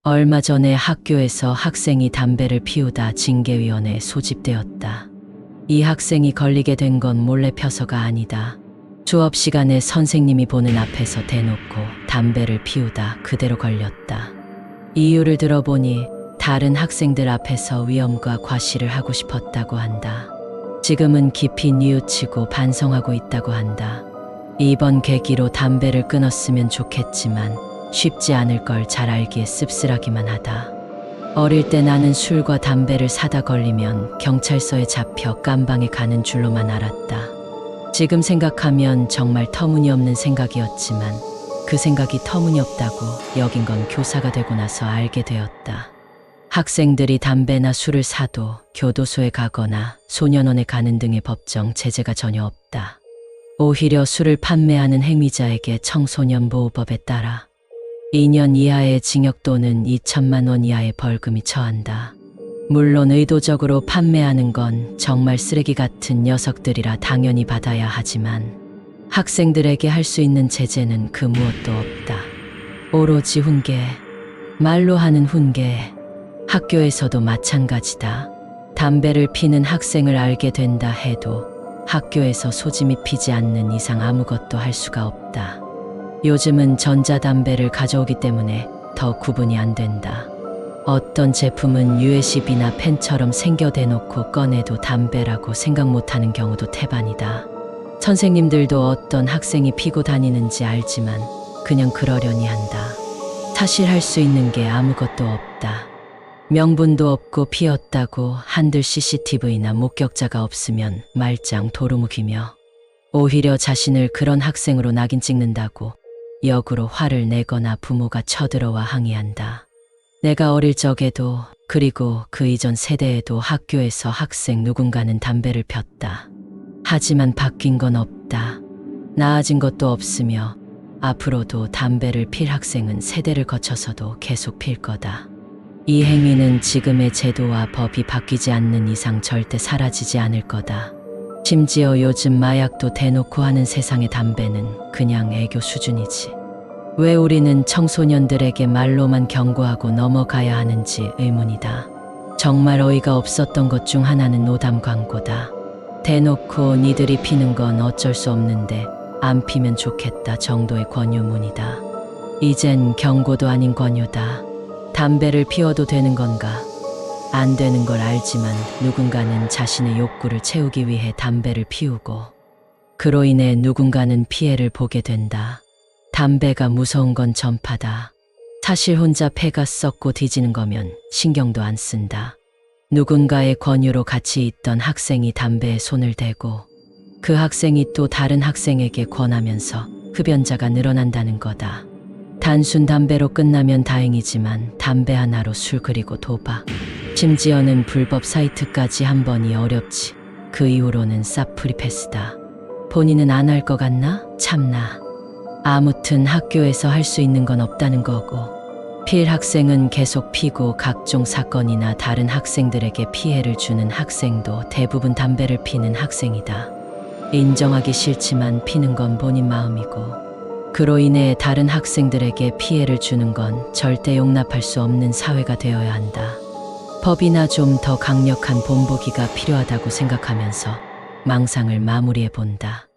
얼마 전에 학교에서 학생이 담배를 피우다 징계위원회에 소집되었다. 이 학생이 걸리게 된 건 몰래 펴서가 아니다. 수업 시간에 선생님이 보는 앞에서 대놓고 담배를 피우다 그대로 걸렸다. 이유를 들어보니 다른 학생들 앞에서 위험과 과시를 하고 싶었다고 한다. 지금은 깊이 뉘우치고 반성하고 있다고 한다. 이번 계기로 담배를 끊었으면 좋겠지만 쉽지 않을 걸 잘 알기에 씁쓸하기만 하다. 어릴 때 나는 술과 담배를 사다 걸리면 경찰서에 잡혀 깜방에 가는 줄로만 알았다. 지금 생각하면 정말 터무니없는 생각이었지만 그 생각이 터무니없다고 여긴 건 교사가 되고 나서 알게 되었다. 학생들이 담배나 술을 사도 교도소에 가거나 소년원에 가는 등의 법정 제재가 전혀 없다. 오히려 술을 판매하는 행위자에게 청소년보호법에 따라 2년 이하의 징역 또는 2천만 원 이하의 벌금이 처한다. 물론 의도적으로 판매하는 건 정말 쓰레기 같은 녀석들이라 당연히 받아야 하지만 학생들에게 할 수 있는 제재는 그 무엇도 없다. 오로지 훈계, 말로 하는 훈계. 학교에서도 마찬가지다. 담배를 피는 학생을 알게 된다 해도 학교에서 소지미 피지 않는 이상 아무것도 할 수가 없다. 요즘은 전자담배를 가져오기 때문에 더 구분이 안 된다. 어떤 제품은 USB나 펜처럼 생겨 대놓고 꺼내도 담배라고 생각 못하는 경우도 태반이다. 선생님들도 어떤 학생이 피고 다니는지 알지만 그냥 그러려니 한다. 사실 할 수 있는 게 아무것도 없다. 명분도 없고 피었다고 한들 CCTV나 목격자가 없으면 말짱 도루묵이며 오히려 자신을 그런 학생으로 낙인 찍는다고 역으로 화를 내거나 부모가 쳐들어와 항의한다. 내가 어릴 적에도 그리고 그 이전 세대에도 학교에서 학생 누군가는 담배를 폈다. 하지만 바뀐 건 없다. 나아진 것도 없으며 앞으로도 담배를 필 학생은 세대를 거쳐서도 계속 필 거다. 이 행위는 지금의 제도와 법이 바뀌지 않는 이상 절대 사라지지 않을 거다. 심지어 요즘 마약도 대놓고 하는 세상의 담배는 그냥 애교 수준이지. 왜 우리는 청소년들에게 말로만 경고하고 넘어가야 하는지 의문이다. 정말 어이가 없었던 것 중 하나는 노담 광고다. 대놓고 니들이 피는 건 어쩔 수 없는데 안 피면 좋겠다 정도의 권유문이다. 이젠 경고도 아닌 권유다. 담배를 피워도 되는 건가? 안 되는 걸 알지만 누군가는 자신의 욕구를 채우기 위해 담배를 피우고 그로 인해 누군가는 피해를 보게 된다. 담배가 무서운 건 전파다. 사실 혼자 폐가 썩고 뒤지는 거면 신경도 안 쓴다. 누군가의 권유로 같이 있던 학생이 담배에 손을 대고 그 학생이 또 다른 학생에게 권하면서 흡연자가 늘어난다는 거다. 단순 담배로 끝나면 다행이지만 담배 하나로 술 그리고 도박, 심지어는 불법 사이트까지 한 번이 어렵지. 그 이후로는 쌉프리 패스다. 본인은 안 할 것 같나? 참나. 아무튼 학교에서 할 수 있는 건 없다는 거고 필 학생은 계속 피고 각종 사건이나 다른 학생들에게 피해를 주는 학생도 대부분 담배를 피는 학생이다. 인정하기 싫지만 피는 건 본인 마음이고 그로 인해 다른 학생들에게 피해를 주는 건 절대 용납할 수 없는 사회가 되어야 한다. 법이나 좀 더 강력한 본보기가 필요하다고 생각하면서 망상을 마무리해 본다.